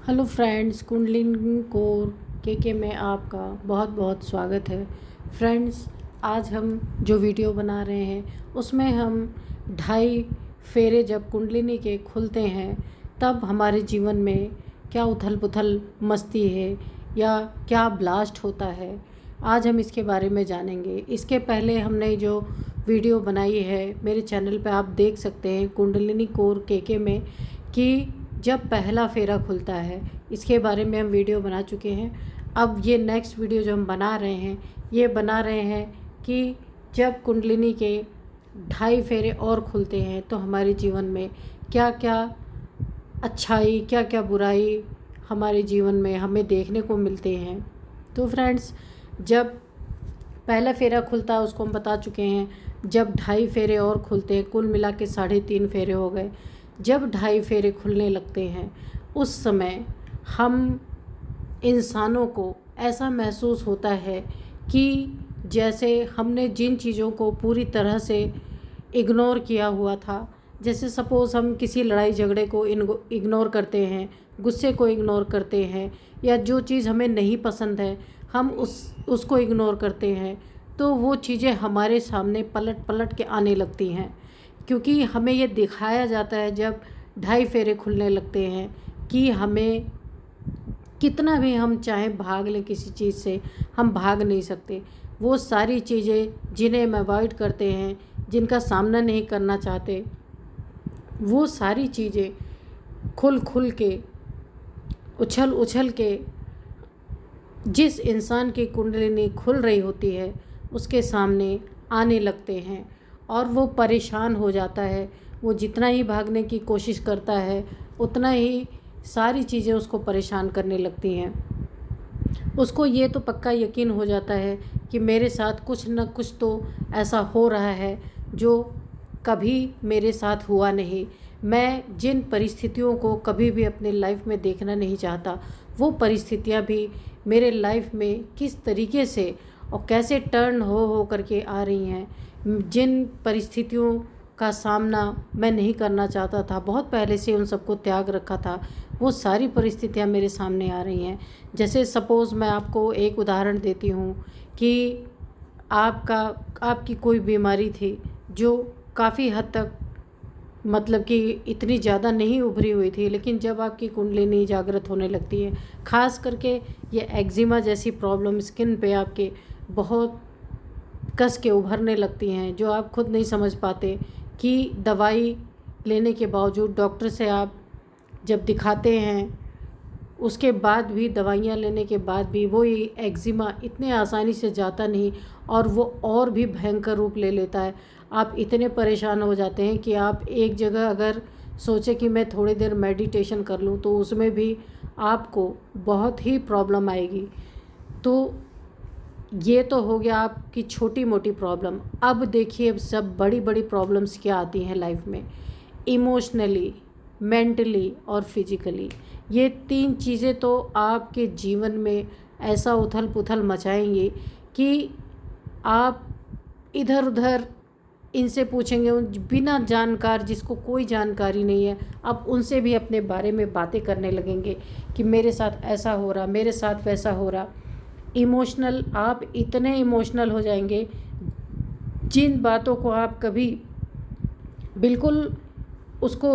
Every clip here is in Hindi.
हेलो फ्रेंड्स, कुंडलिनी कोर के में आपका बहुत बहुत स्वागत है। फ्रेंड्स, आज हम जो वीडियो बना रहे हैं उसमें हम 2.5 फेरे जब कुंडलिनी के खुलते हैं तब हमारे जीवन में क्या उथल पुथल मस्ती है या क्या ब्लास्ट होता है, आज हम इसके बारे में जानेंगे। इसके पहले हमने जो वीडियो बनाई है मेरे चैनल पे आप देख सकते हैं, कुंडलिनी कोर के में, कि जब पहला फेरा खुलता है इसके बारे में हम वीडियो बना चुके हैं। अब ये नेक्स्ट वीडियो जो हम बना रहे हैं ये बना रहे हैं कि जब कुंडलिनी के 2.5 फेरे और खुलते हैं तो हमारे जीवन में क्या क्या अच्छाई क्या क्या बुराई हमारे जीवन में हमें देखने को मिलते हैं। तो फ्रेंड्स, जब पहला फेरा खुलता है उसको हम बता चुके हैं। जब 2.5 फेरे और खुलते हैं, कुल मिला के 3.5 फेरे हो गए। जब 2.5 फेरे खुलने लगते हैं उस समय हम इंसानों को ऐसा महसूस होता है कि जैसे हमने जिन चीज़ों को पूरी तरह से इग्नोर किया हुआ था, जैसे सपोज़ हम किसी लड़ाई झगड़े को इग्नोर करते हैं, गुस्से को इग्नोर करते हैं, या जो चीज़ हमें नहीं पसंद है हम उसको इग्नोर करते हैं, तो वो चीज़ें हमारे सामने पलट पलट के आने लगती हैं। क्योंकि हमें ये दिखाया जाता है जब 2.5 फेरे खुलने लगते हैं कि हमें कितना भी हम चाहें भाग लें किसी चीज़ से, हम भाग नहीं सकते। वो सारी चीज़ें जिन्हें हम अवॉइड करते हैं, जिनका सामना नहीं करना चाहते, वो सारी चीज़ें खुल खुल के, उछल उछल के, जिस इंसान की कुंडलिनी खुल रही होती है उसके सामने आने लगते हैं और वो परेशान हो जाता है। वो जितना ही भागने की कोशिश करता है उतना ही सारी चीज़ें उसको परेशान करने लगती हैं। उसको ये तो पक्का यकीन हो जाता है कि मेरे साथ कुछ न कुछ तो ऐसा हो रहा है जो कभी मेरे साथ हुआ नहीं। मैं जिन परिस्थितियों को कभी भी अपने लाइफ में देखना नहीं चाहता, वो परिस्थितियाँ भी मेरे लाइफ में किस तरीके से और कैसे टर्न हो करके आ रही हैं। जिन परिस्थितियों का सामना मैं नहीं करना चाहता था, बहुत पहले से उन सबको त्याग रखा था, वो सारी परिस्थितियाँ मेरे सामने आ रही हैं। जैसे सपोज़ मैं आपको एक उदाहरण देती हूँ कि आपकी कोई बीमारी थी जो काफ़ी हद तक, मतलब कि इतनी ज़्यादा नहीं उभरी हुई थी, लेकिन जब आपकी कुंडलिनी जागृत होने लगती है, ख़ास करके ये एक्जिमा जैसी प्रॉब्लम स्किन पे आपके बहुत कस के उभरने लगती हैं, जो आप खुद नहीं समझ पाते कि दवाई लेने के बावजूद, डॉक्टर से आप जब दिखाते हैं उसके बाद भी, दवाइयाँ लेने के बाद भी वो एक्जिमा इतने आसानी से जाता नहीं और वो और भी भयंकर रूप ले लेता है। आप इतने परेशान हो जाते हैं कि आप एक जगह अगर सोचें कि मैं थोड़ी देर मेडिटेशन कर लूँ तो उसमें भी आपको बहुत ही प्रॉब्लम आएगी। तो ये तो हो गया आपकी छोटी मोटी प्रॉब्लम। अब देखिए सब बड़ी बड़ी प्रॉब्लम्स क्या आती हैं लाइफ में। इमोशनली, मेंटली और फिजिकली, ये 3 चीज़ें तो आपके जीवन में ऐसा उथल पुथल मचाएंगी कि आप इधर उधर इनसे पूछेंगे, बिना जानकार, जिसको कोई जानकारी नहीं है, आप उनसे भी अपने बारे में बातें करने लगेंगे कि मेरे साथ ऐसा हो रहा, मेरे साथ वैसा हो रहा। इमोशनल, आप इतने इमोशनल हो जाएंगे जिन बातों को आप कभी बिल्कुल उसको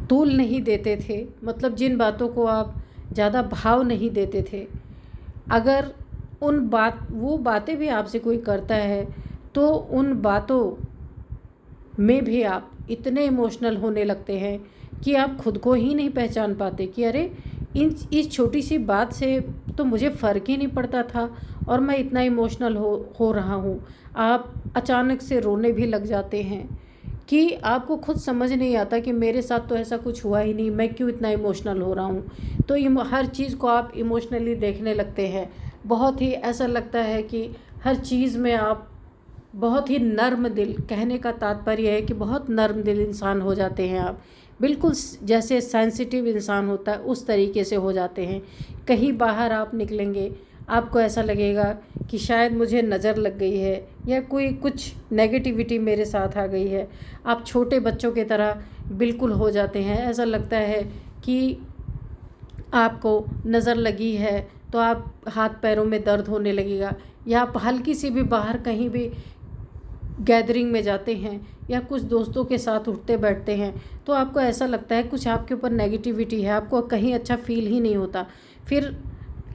तूल नहीं देते थे, मतलब जिन बातों को आप ज़्यादा भाव नहीं देते थे, अगर वो बातें भी आपसे कोई करता है तो उन बातों में भी आप इतने इमोशनल होने लगते हैं कि आप खुद को ही नहीं पहचान पाते कि अरे इस छोटी सी बात से तो मुझे फ़र्क ही नहीं पड़ता था और मैं इतना इमोशनल हो रहा हूँ। आप अचानक से रोने भी लग जाते हैं कि आपको खुद समझ नहीं आता कि मेरे साथ तो ऐसा कुछ हुआ ही नहीं, मैं क्यों इतना इमोशनल हो रहा हूँ। तो हर चीज़ को आप इमोशनली देखने लगते हैं। बहुत ही ऐसा लगता है कि हर चीज़ में आप बहुत ही नर्म दिल, कहने का तात्पर्य है कि बहुत नर्म दिल इंसान हो जाते हैं आप, बिल्कुल जैसे सेंसिटिव इंसान होता है उस तरीके से हो जाते हैं। कहीं बाहर आप निकलेंगे, आपको ऐसा लगेगा कि शायद मुझे नज़र लग गई है या कोई कुछ नेगेटिविटी मेरे साथ आ गई है। आप छोटे बच्चों की तरह बिल्कुल हो जाते हैं। ऐसा लगता है कि आपको नज़र लगी है तो आप हाथ पैरों में दर्द होने लगेगा, या आप हल्की सी भी बाहर कहीं भी गैदरिंग में जाते हैं या कुछ दोस्तों के साथ उठते बैठते हैं तो आपको ऐसा लगता है कुछ आपके ऊपर नेगेटिविटी है, आपको कहीं अच्छा फील ही नहीं होता। फिर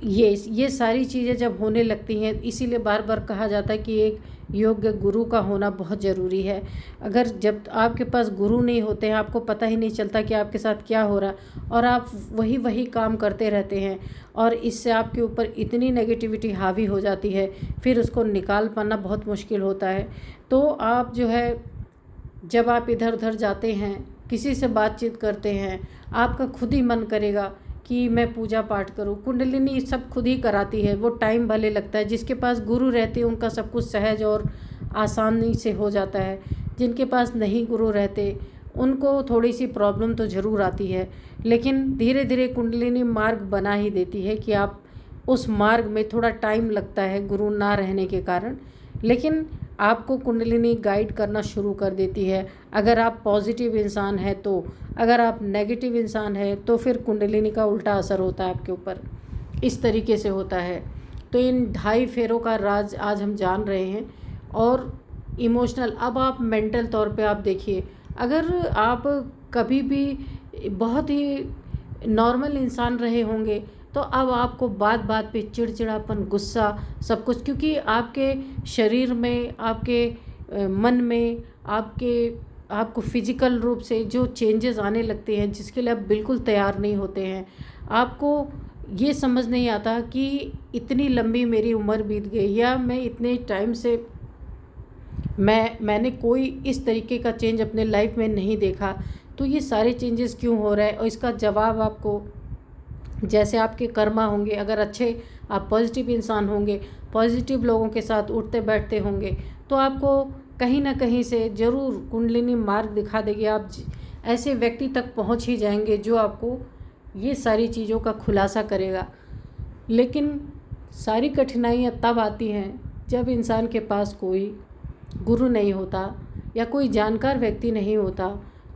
ये सारी चीज़ें जब होने लगती हैं, इसीलिए बार बार कहा जाता है कि एक योग्य गुरु का होना बहुत ज़रूरी है। अगर जब आपके पास गुरु नहीं होते हैं, आपको पता ही नहीं चलता कि आपके साथ क्या हो रहा है और आप वही काम करते रहते हैं और इससे आपके ऊपर इतनी नेगेटिविटी हावी हो जाती है, फिर उसको निकाल पाना बहुत मुश्किल होता है। तो आप जो है, जब आप इधर उधर जाते हैं, किसी से बातचीत करते हैं, आपका खुद ही मन करेगा कि मैं पूजा पाठ करूं। कुंडलिनी सब खुद ही कराती है, वो टाइम भले लगता है। जिसके पास गुरु रहते हैं उनका सब कुछ सहज और आसानी से हो जाता है। जिनके पास नहीं गुरु रहते उनको थोड़ी सी प्रॉब्लम तो ज़रूर आती है, लेकिन धीरे धीरे कुंडलिनी मार्ग बना ही देती है कि आप उस मार्ग में थोड़ा टाइम लगता है गुरु ना रहने के कारण, लेकिन आपको कुंडलिनी गाइड करना शुरू कर देती है। अगर आप पॉजिटिव इंसान हैं तो, अगर आप नेगेटिव इंसान हैं तो फिर कुंडलिनी का उल्टा असर होता है आपके ऊपर, इस तरीके से होता है। तो इन 2.5 फेरों का राज आज हम जान रहे हैं। और इमोशनल, अब आप मेंटल तौर पे आप देखिए, अगर आप कभी भी बहुत ही नॉर्मल इंसान रहे होंगे तो अब आपको बात बात पे चिड़चिड़ापन, गुस्सा, सब कुछ, क्योंकि आपके शरीर में, आपके मन में, आपको फिजिकल रूप से जो चेंजेस आने लगते हैं जिसके लिए आप बिल्कुल तैयार नहीं होते हैं। आपको ये समझ नहीं आता कि इतनी लंबी मेरी उम्र बीत गई, या मैं इतने टाइम से मैंने कोई इस तरीके का चेंज अपने लाइफ में नहीं देखा, तो ये सारे चेंजेस क्यों हो रहा है। और इसका जवाब आपको, जैसे आपके कर्मा होंगे, अगर अच्छे आप पॉजिटिव इंसान होंगे, पॉजिटिव लोगों के साथ उठते बैठते होंगे, तो आपको कहीं ना कहीं से ज़रूर कुंडलिनी मार्ग दिखा देगी। आप ऐसे व्यक्ति तक पहुंच ही जाएंगे जो आपको ये सारी चीज़ों का खुलासा करेगा। लेकिन सारी कठिनाइयाँ तब आती हैं जब इंसान के पास कोई गुरु नहीं होता या कोई जानकार व्यक्ति नहीं होता,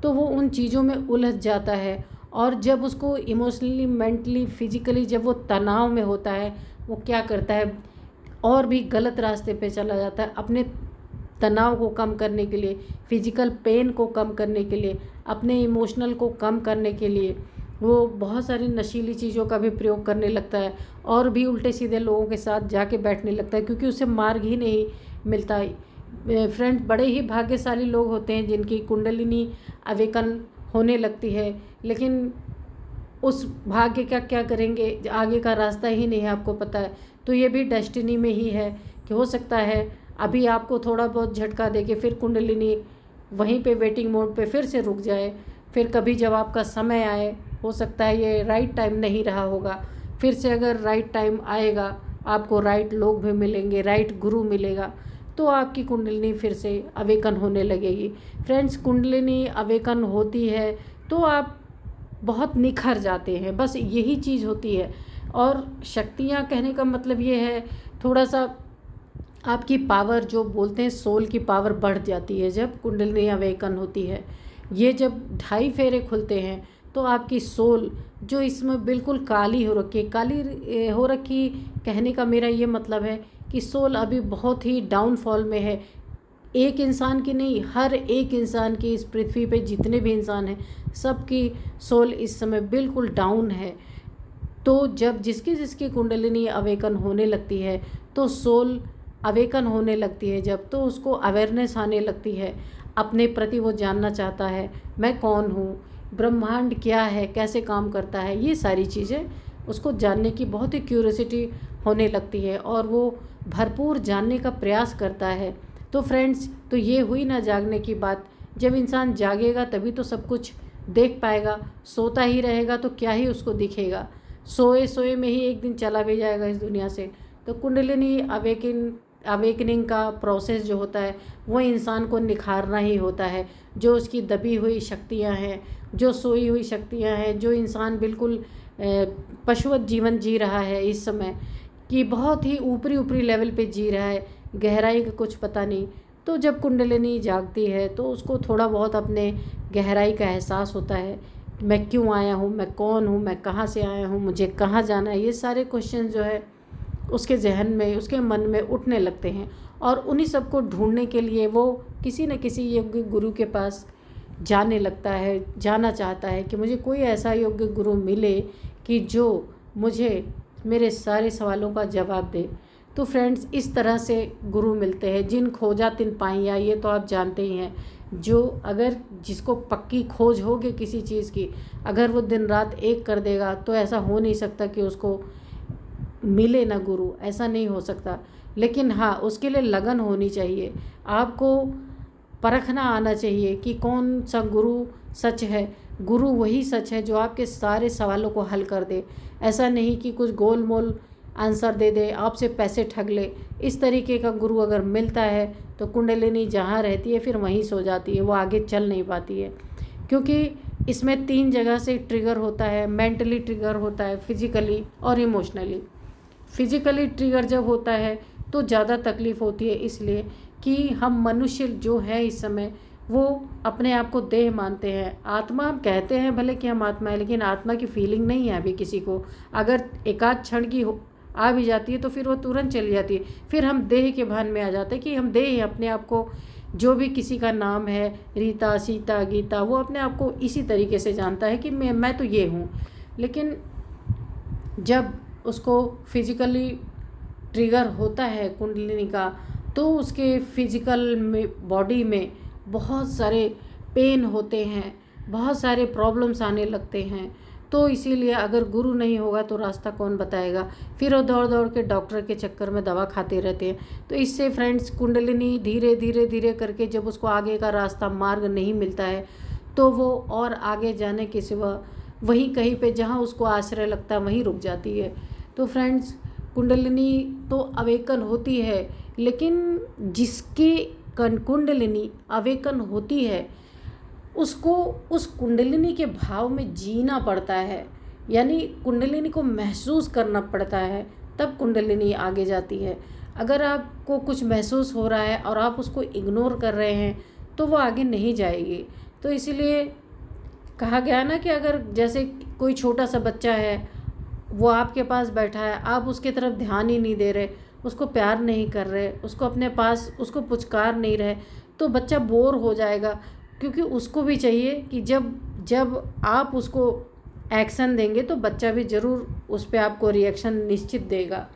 तो वो उन चीज़ों में उलझ जाता है। और जब उसको इमोशनली, मेंटली, फिजिकली जब वो तनाव में होता है, वो क्या करता है, और भी गलत रास्ते पे चला जाता है। अपने तनाव को कम करने के लिए, फिजिकल पेन को कम करने के लिए, अपने इमोशनल को कम करने के लिए वो बहुत सारी नशीली चीज़ों का भी प्रयोग करने लगता है और भी उल्टे सीधे लोगों के साथ जाके बैठने लगता है, क्योंकि उसे मार्ग ही नहीं मिलता। फ्रेंड्स, बड़े ही भाग्यशाली लोग होते हैं जिनकी कुंडलिनी अवेकन होने लगती है, लेकिन उस भाग्य का क्या करेंगे, आगे का रास्ता ही नहीं है, आपको पता है। तो ये भी डेस्टिनी में ही है कि हो सकता है अभी आपको थोड़ा बहुत झटका देके फिर कुंडलिनी वहीं पे वेटिंग मोड पे फिर से रुक जाए। फिर कभी जब आपका समय आए, हो सकता है ये राइट टाइम नहीं रहा होगा, फिर से अगर राइट टाइम आएगा, आपको राइट लोग भी मिलेंगे, राइट गुरु मिलेगा, तो आपकी कुंडलिनी फिर से अवेकन होने लगेगी। फ्रेंड्स, कुंडलिनी अवेकन होती है तो आप बहुत निखर जाते हैं, बस यही चीज़ होती है। और शक्तियाँ कहने का मतलब ये है, थोड़ा सा आपकी पावर, जो बोलते हैं सोल की पावर, बढ़ जाती है जब कुंडलिनी अवेकन होती है। ये जब 2.5 फेरे खुलते हैं तो आपकी सोल, जो इसमें बिल्कुल काली हो रखी है, काली हो रखी कहने का मेरा ये मतलब है कि सोल अभी बहुत ही डाउनफॉल में है। एक इंसान की नहीं, हर एक इंसान की, इस पृथ्वी पे जितने भी इंसान हैं सबकी सोल इस समय बिल्कुल डाउन है। तो जब जिसकी जिसकी कुंडलिनी अवेकन होने लगती है तो सोल अवेकन होने लगती है जब, तो उसको अवेयरनेस आने लगती है, अपने प्रति वो जानना चाहता है, मैं कौन हूँ, ब्रह्मांड क्या है, कैसे काम करता है, ये सारी चीज़ें उसको जानने की बहुत ही क्यूरियोसिटी होने लगती है और वो भरपूर जानने का प्रयास करता है। तो फ्रेंड्स, तो ये हुई ना जागने की बात। जब इंसान जागेगा तभी तो सब कुछ देख पाएगा, सोता ही रहेगा तो क्या ही उसको दिखेगा, सोए सोए में ही एक दिन चला भी जाएगा इस दुनिया से। तो कुंडलिनी अवेकनिंग का प्रोसेस जो होता है वो इंसान को निखारना ही होता है। जो उसकी दबी हुई शक्तियाँ हैं, जो सोई हुई शक्तियाँ हैं, जो इंसान बिल्कुल पशुवत जीवन जी रहा है इस समय, कि बहुत ही ऊपरी ऊपरी लेवल पे जी रहा है, गहराई का कुछ पता नहीं, तो जब कुंडलिनी जागती है तो उसको थोड़ा बहुत अपने गहराई का एहसास होता है मैं क्यों आया हूँ, मैं कौन हूँ, मैं कहाँ से आया हूँ, मुझे कहाँ जाना है, ये सारे क्वेश्चन जो है उसके जहन में, उसके मन में उठने लगते हैं। और उन्हीं सब को ढूंढने के लिए वो किसी न किसी योग्य गुरु के पास जाने लगता है, जाना चाहता है कि मुझे कोई ऐसा योग्य गुरु मिले कि जो मुझे मेरे सारे सवालों का जवाब दे। तो फ्रेंड्स, इस तरह से गुरु मिलते हैं। जिन खोजा तिन पाइया, ये तो आप जानते ही हैं। जो अगर जिसको पक्की खोज होगी किसी चीज़ की, अगर वो दिन रात एक कर देगा तो ऐसा हो नहीं सकता कि उसको मिले ना गुरु, ऐसा नहीं हो सकता। लेकिन हाँ, उसके लिए लगन होनी चाहिए। आपको परखना आना चाहिए कि कौन सा गुरु सच है। गुरु वही सच है जो आपके सारे सवालों को हल कर दे। ऐसा नहीं कि कुछ गोल मोल आंसर दे दे, आपसे पैसे ठग ले। इस तरीके का गुरु अगर मिलता है तो कुंडलिनी जहाँ रहती है फिर वहीं सो जाती है, वो आगे चल नहीं पाती है। क्योंकि इसमें 3 जगह से ट्रिगर होता है। मेंटली ट्रिगर होता है, फिजिकली और इमोशनली। फिजिकली ट्रिगर जब होता है तो ज़्यादा तकलीफ़ होती है, इसलिए कि हम मनुष्य जो है इस समय वो अपने आप को देह मानते हैं। आत्मा हम कहते हैं भले कि हम आत्मा है, लेकिन आत्मा की फीलिंग नहीं है अभी किसी को। अगर एकाध क्षण की आ भी जाती है तो फिर वो तुरंत चली जाती है। फिर हम देह के भान में आ जाते हैं कि हम देह हैं। अपने आप को, जो भी किसी का नाम है, रीता, सीता, गीता, वो अपने आप को इसी तरीके से जानता है कि मैं तो ये हूँ। लेकिन जब उसको फिजिकली ट्रिगर होता है कुंडलिनी का, तो उसके फिजिकल में, बॉडी में बहुत सारे पेन होते हैं, बहुत सारे प्रॉब्लम्स आने लगते हैं। तो इसीलिए अगर गुरु नहीं होगा तो रास्ता कौन बताएगा। फिर वो दौड़ दौड़ के डॉक्टर के चक्कर में दवा खाते रहते हैं। तो इससे फ्रेंड्स, कुंडलिनी धीरे धीरे धीरे करके जब उसको आगे का रास्ता, मार्ग नहीं मिलता है, तो वो और आगे जाने के सिवा वहीं कहीं पे जहाँ उसको आश्रय लगता है वहीं रुक जाती है। तो फ्रेंड्स, कुंडलिनी तो अवेकन होती है, लेकिन जिसकी कुंडलिनी अवेकन होती है उसको उस कुंडलिनी के भाव में जीना पड़ता है। यानी कुंडलिनी को महसूस करना पड़ता है, तब कुंडलिनी आगे जाती है। अगर आपको कुछ महसूस हो रहा है और आप उसको इग्नोर कर रहे हैं तो वो आगे नहीं जाएगी। तो इसीलिए कहा गया ना कि अगर जैसे कोई छोटा सा बच्चा है, वो आपके पास बैठा है, आप उसकी तरफ ध्यान ही नहीं दे रहे, उसको प्यार नहीं कर रहे, उसको अपने पास, उसको पुचकार नहीं रहे, तो बच्चा बोर हो जाएगा। क्योंकि उसको भी चाहिए कि जब जब आप उसको एक्शन देंगे तो बच्चा भी ज़रूर उस पर आपको रिएक्शन निश्चित देगा।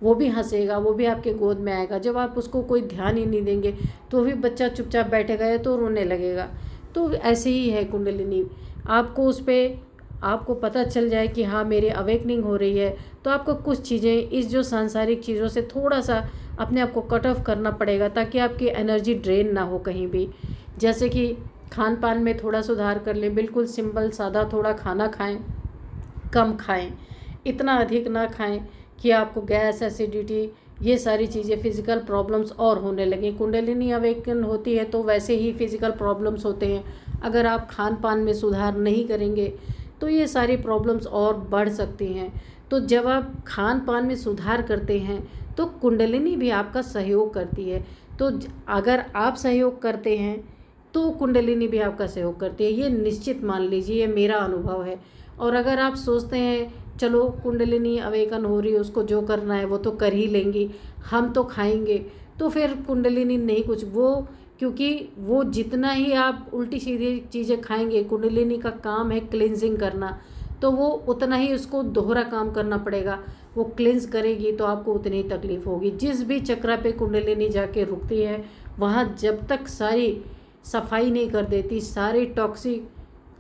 वो भी हंसेगा, वो भी आपके गोद में आएगा। जब आप उसको कोई ध्यान ही नहीं देंगे तो भी बच्चा चुपचाप बैठेगा या तो रोने लगेगा। तो ऐसे ही है कुंडलिनी। आपको उस पर, आपको पता चल जाए कि हाँ मेरी अवेकनिंग हो रही है, तो आपको कुछ चीज़ें, इस जो सांसारिक चीज़ों से थोड़ा सा अपने आप को कट ऑफ करना पड़ेगा, ताकि आपकी एनर्जी ड्रेन ना हो कहीं भी। जैसे कि खान पान में थोड़ा सुधार कर लें, बिल्कुल सिंपल सादा थोड़ा खाना खाएं, कम खाएं, इतना अधिक ना खाएं कि आपको गैस, एसिडिटी, ये सारी चीज़ें, फिज़िकल प्रॉब्लम्स और होने लगें। कुंडलिनी अवेकन होती है तो वैसे ही फिज़िकल प्रॉब्लम्स होते हैं। अगर आप खान पान में सुधार नहीं करेंगे तो ये सारी प्रॉब्लम्स और बढ़ सकती हैं। तो जब आप खान पान में सुधार करते हैं तो कुंडलिनी भी आपका सहयोग करती है। तो अगर आप सहयोग करते हैं तो कुंडलिनी भी आपका सहयोग करती है, ये निश्चित मान लीजिए, ये मेरा अनुभव है। और अगर आप सोचते हैं चलो कुंडलिनी अवेकन हो रही है, उसको जो करना है वो तो कर ही लेंगी, हम तो खाएंगे, तो फिर कुंडलिनी नहीं कुछ, वो क्योंकि वो जितना ही आप उल्टी सीधी चीज़ें खाएंगे, कुंडलिनी का काम है क्लिनजिंग करना, तो वो उतना ही उसको दोहरा काम करना पड़ेगा। वो क्लिनज करेगी तो आपको उतनी ही तकलीफ़ होगी। जिस भी चक्रा पे कुंडलिनी जाके रुकती है, वहाँ जब तक सारी सफाई नहीं कर देती, सारी टॉक्सिक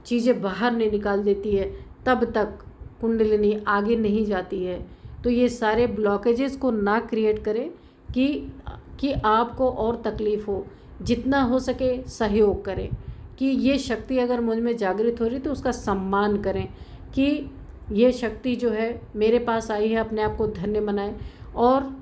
चीज़ें बाहर नहीं निकाल देती है, तब तक कुंडलिनी आगे नहीं जाती है। तो ये सारे ब्लॉकेजेस को ना क्रिएट करें कि आपको और तकलीफ़ हो। जितना हो सके सहयोग करें कि ये शक्ति अगर मुझ में जागृत हो रही तो उसका सम्मान करें कि ये शक्ति जो है मेरे पास आई है, अपने आप को धन्य मनाएं। और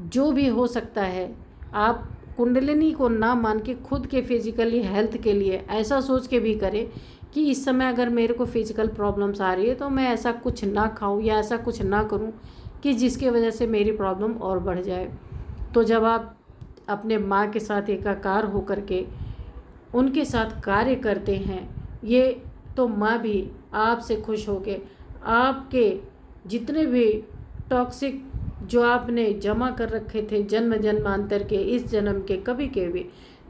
जो भी हो सकता है, आप कुंडलिनी को ना मान के खुद के फिजिकली हेल्थ के लिए ऐसा सोच के भी करें कि इस समय अगर मेरे को फिजिकल प्रॉब्लम्स आ रही है तो मैं ऐसा कुछ ना खाऊं या ऐसा कुछ ना करूं कि जिसकी वजह से मेरी प्रॉब्लम और बढ़ जाए। तो जब आप अपने माँ के साथ एकाकार होकर के उनके साथ कार्य करते हैं, ये तो माँ भी आपसे खुश होके आपके जितने भी टॉक्सिक जो आपने जमा कर रखे थे जन्म जन्मांतर के, इस जन्म के, कभी के भी,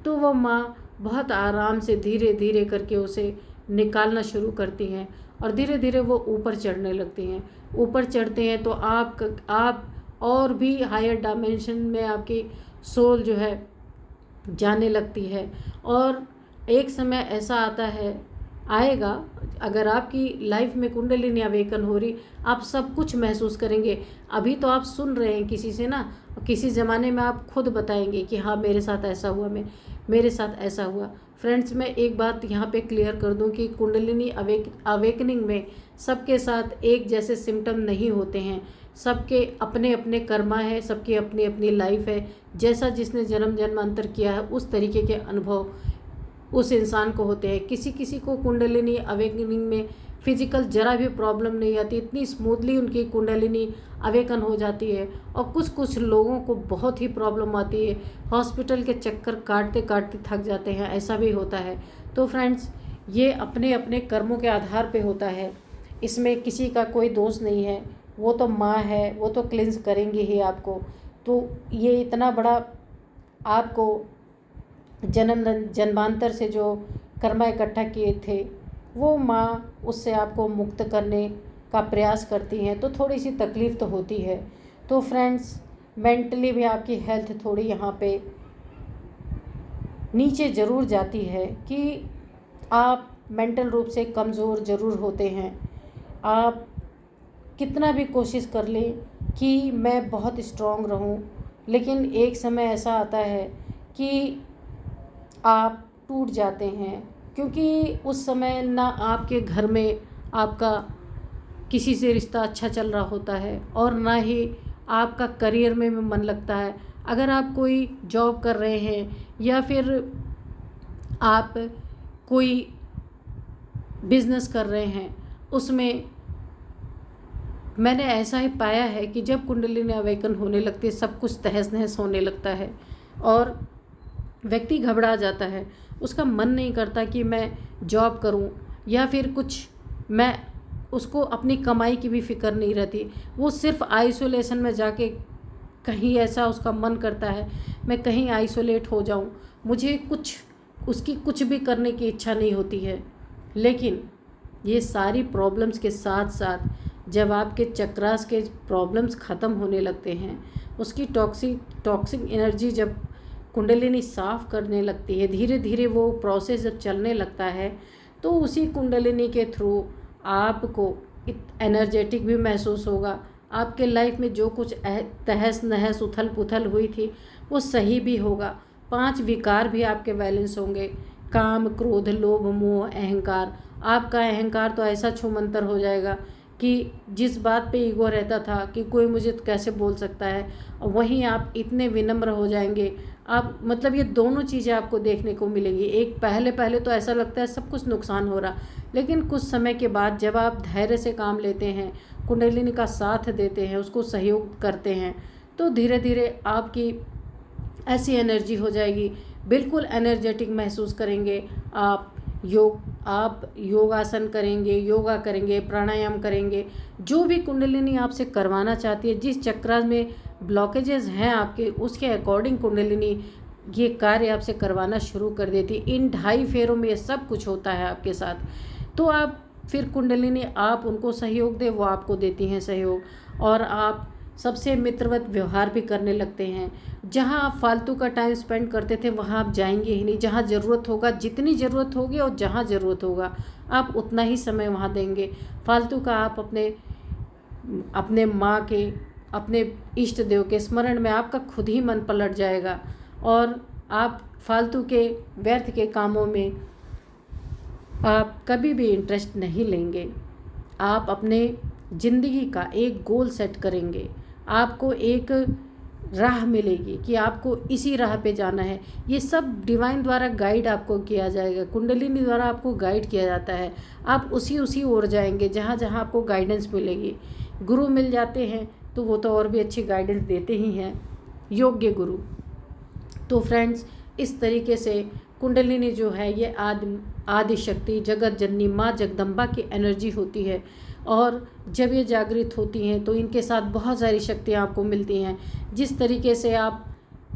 तो वो माँ बहुत आराम से धीरे धीरे करके उसे निकालना शुरू करती हैं और धीरे धीरे वो ऊपर चढ़ने लगती हैं। ऊपर चढ़ते हैं तो आप और भी हायर डायमेंशन में आपकी सोल जो है जाने लगती है। और एक समय ऐसा आता है, आएगा, अगर आपकी लाइफ में कुंडलिनी अवेकन हो रही, आप सब कुछ महसूस करेंगे। अभी तो आप सुन रहे हैं किसी से ना, किसी ज़माने में आप खुद बताएंगे कि हाँ मेरे साथ ऐसा हुआ, मेरे साथ ऐसा हुआ। फ्रेंड्स, मैं एक बात यहाँ पे क्लियर कर दूँ कि कुंडलिनी अवेकनिंग में सबके साथ एक जैसे सिम्टम नहीं होते हैं। सबके अपने अपने कर्मा है, सबकी अपनी अपनी लाइफ है। जैसा जिसने जन्म जन्मांतर किया है उस तरीके के अनुभव उस इंसान को होते हैं। किसी किसी को कुंडलिनी अवेकनिंग में फिजिकल जरा भी प्रॉब्लम नहीं आती, इतनी स्मूथली उनकी कुंडलिनी अवेकन हो जाती है। और कुछ कुछ लोगों को बहुत ही प्रॉब्लम आती है, हॉस्पिटल के चक्कर काटते काटते थक जाते हैं, ऐसा भी होता है। तो फ्रेंड्स, ये अपने अपने कर्मों के आधार पे होता है, इसमें किसी का कोई दोष नहीं है। वो तो माँ है, वो तो क्लिंस करेंगे ही आपको। तो ये इतना बड़ा आपको जन्मांतर से जो कर्मा इकट्ठा किए थे, वो माँ उससे आपको मुक्त करने का प्रयास करती हैं। तो थोड़ी सी तकलीफ़ तो होती है। तो फ्रेंड्स, मेंटली भी आपकी हेल्थ थोड़ी यहाँ पे नीचे ज़रूर जाती है कि आप मेंटल रूप से कमज़ोर ज़रूर होते हैं। आप कितना भी कोशिश कर लें कि मैं बहुत स्ट्रॉन्ग रहूं, लेकिन एक समय ऐसा आता है कि आप टूट जाते हैं, क्योंकि उस समय ना आपके घर में आपका किसी से रिश्ता अच्छा चल रहा होता है और ना ही आपका करियर में मन लगता है। अगर आप कोई जॉब कर रहे हैं या फिर आप कोई बिज़नेस कर रहे हैं, उसमें मैंने ऐसा ही पाया है कि जब कुंडलिनी अवेकन होने लगती है, सब कुछ तहस नहस होने लगता है और व्यक्ति घबरा जाता है। उसका मन नहीं करता कि मैं जॉब करूं या फिर कुछ, मैं उसको अपनी कमाई की भी फिक्र नहीं रहती। वो सिर्फ आइसोलेशन में जाके कहीं ऐसा उसका मन करता है मैं कहीं आइसोलेट हो जाऊं, मुझे कुछ उसकी कुछ भी करने की इच्छा नहीं होती है। लेकिन ये सारी प्रॉब्लम्स के साथ साथ जब आपके चक्रास के प्रॉब्लम्स ख़त्म होने लगते हैं, उसकी टॉक्सिक एनर्जी जब कुंडलिनी साफ़ करने लगती है, धीरे धीरे वो प्रोसेस जब चलने लगता है, तो उसी कुंडलिनी के थ्रू आपको एनर्जेटिक भी महसूस होगा। आपके लाइफ में जो कुछ तहस नहस उथल पुथल हुई थी वो सही भी होगा। 5 विकार भी आपके बैलेंस होंगे, काम, क्रोध, लोभ, मोह, अहंकार। आपका अहंकार तो ऐसा छूमंतर हो जाएगा कि जिस बात पे ईगो रहता था कि कोई मुझे कैसे बोल सकता है, वहीं आप इतने विनम्र हो जाएंगे। आप मतलब ये दोनों चीज़ें आपको देखने को मिलेंगी। एक पहले तो ऐसा लगता है सब कुछ नुकसान हो रहा, लेकिन कुछ समय के बाद जब आप धैर्य से काम लेते हैं, कुंडलिनी का साथ देते हैं, उसको सहयोग करते हैं, तो धीरे धीरे आपकी ऐसी एनर्जी हो जाएगी, बिल्कुल एनर्जेटिक महसूस करेंगे। आप योगासन करेंगे, योगा करेंगे, प्राणायाम करेंगे, जो भी कुंडलिनी आपसे करवाना चाहती है, जिस चक्र में ब्लॉकेजेस हैं आपके, उसके अकॉर्डिंग कुंडलिनी ये कार्य आपसे करवाना शुरू कर देती। इन 2.5 फेरों में ये सब कुछ होता है आपके साथ। तो आप फिर कुंडलिनी आप उनको सहयोग दे, वो आपको देती हैं सहयोग, और आप सबसे मित्रवत व्यवहार भी करने लगते हैं। जहां आप फालतू का टाइम स्पेंड करते थे वहां आप जाएंगे ही नहीं। जहां ज़रूरत होगा, जितनी ज़रूरत होगी और जहां ज़रूरत होगा आप उतना ही समय वहां देंगे। फालतू का आप अपने माँ के, अपने इष्ट देव के स्मरण में आपका खुद ही मन पलट जाएगा और आप फालतू के व्यर्थ के कामों में आप कभी भी इंटरेस्ट नहीं लेंगे। आप अपने ज़िंदगी का एक गोल सेट करेंगे, आपको एक राह मिलेगी कि आपको इसी राह पे जाना है। ये सब डिवाइन द्वारा गाइड आपको किया जाएगा, कुंडलिनी द्वारा आपको गाइड किया जाता है। आप उसी ओर जाएंगे जहाँ जहाँ आपको गाइडेंस मिलेगी। गुरु मिल जाते हैं तो वो तो और भी अच्छी गाइडेंस देते ही हैं, योग्य गुरु। तो फ्रेंड्स, इस तरीके से कुंडलिनी जो है ये आदि शक्ति, जगत जननी, माँ जगदम्बा की एनर्जी होती है। और जब ये जागृत होती हैं तो इनके साथ बहुत सारी शक्तियाँ आपको मिलती हैं। जिस तरीके से आप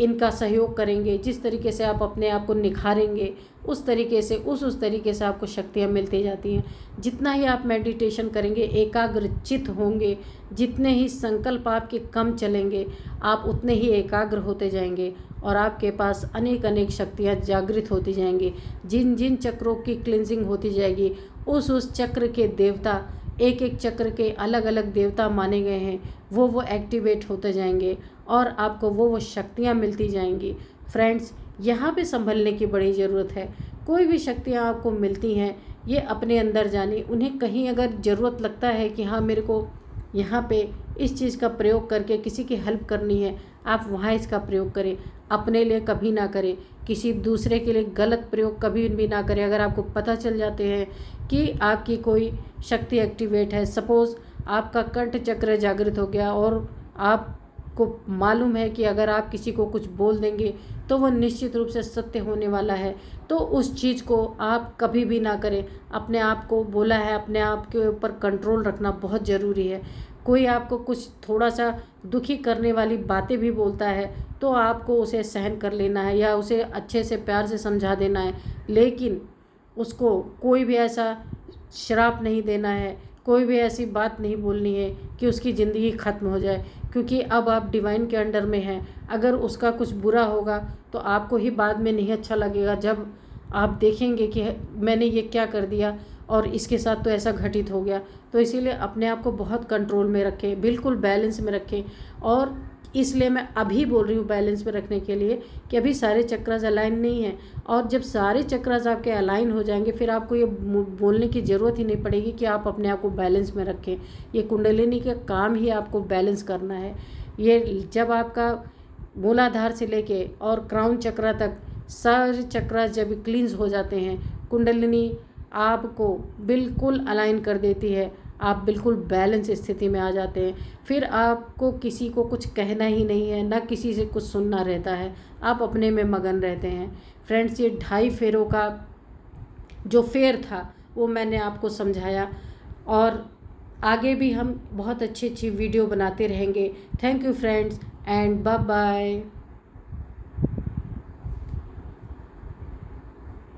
इनका सहयोग करेंगे, जिस तरीके से आप अपने आप को निखारेंगे, उस तरीके से उस तरीके से आपको शक्तियाँ मिलती जाती हैं। जितना ही आप मेडिटेशन करेंगे, एकाग्रचित्त होंगे, जितने ही संकल्प आपके कम चलेंगे, आप उतने ही एकाग्र होते जाएंगे और आपके पास अनेक अनेक शक्तियाँ जागृत होती जाएंगी। जिन जिन चक्रों की क्लिनजिंग होती जाएगी, उस चक्र के देवता, एक एक चक्र के अलग अलग देवता माने गए हैं, वो एक्टिवेट होते जाएंगे और आपको वो शक्तियाँ मिलती जाएंगी। फ्रेंड्स, यहाँ पे संभलने की बड़ी ज़रूरत है। कोई भी शक्तियाँ आपको मिलती हैं, ये अपने अंदर जानी, उन्हें कहीं अगर ज़रूरत लगता है कि हाँ मेरे को यहाँ पे इस चीज़ का प्रयोग करके किसी की हेल्प करनी है, आप वहाँ इसका प्रयोग करें। अपने लिए कभी ना करें, किसी दूसरे के लिए गलत प्रयोग कभी भी ना करें। अगर आपको पता चल जाते हैं कि आपकी कोई शक्ति एक्टिवेट है, सपोज़ आपका कंठ चक्र जागृत हो गया और आपको मालूम है कि अगर आप किसी को कुछ बोल देंगे तो वो निश्चित रूप से सत्य होने वाला है, तो उस चीज़ को आप कभी भी ना करें। अपने आप को बोला है, अपने आप के ऊपर कंट्रोल रखना बहुत ज़रूरी है। कोई आपको कुछ थोड़ा सा दुखी करने वाली बातें भी बोलता है तो आपको उसे सहन कर लेना है या उसे अच्छे से प्यार से समझा देना है, लेकिन उसको कोई भी ऐसा श्राप नहीं देना है, कोई भी ऐसी बात नहीं बोलनी है कि उसकी ज़िंदगी ख़त्म हो जाए, क्योंकि अब आप डिवाइन के अंडर में हैं। अगर उसका कुछ बुरा होगा तो आपको ही बाद में नहीं अच्छा लगेगा, जब आप देखेंगे कि मैंने ये क्या कर दिया और इसके साथ तो ऐसा घटित हो गया। तो इसीलिए अपने आप को बहुत कंट्रोल में रखें, बिल्कुल बैलेंस में रखें। और इसलिए मैं अभी बोल रही हूँ बैलेंस में रखने के लिए कि अभी सारे चक्रास अलाइन नहीं हैं, और जब सारे चक्रास आपके अलाइन हो जाएंगे फिर आपको ये बोलने की ज़रूरत ही नहीं पड़ेगी कि आप अपने आप को बैलेंस में रखें। ये कुंडलिनी का काम ही आपको बैलेंस करना है। ये जब आपका मूलाधार से लेके और क्राउन चक्रा तक सारे चक्रास जब क्लींस हो जाते हैं, कुंडलिनी आपको बिल्कुल अलाइन कर देती है, आप बिल्कुल बैलेंस स्थिति में आ जाते हैं। फिर आपको किसी को कुछ कहना ही नहीं है, ना किसी से कुछ सुनना रहता है, आप अपने में मगन रहते हैं। फ्रेंड्स, ये 2.5 फेरों का जो फेर था वो मैंने आपको समझाया, और आगे भी हम बहुत अच्छी अच्छी वीडियो बनाते रहेंगे। Thank you friends and bye bye.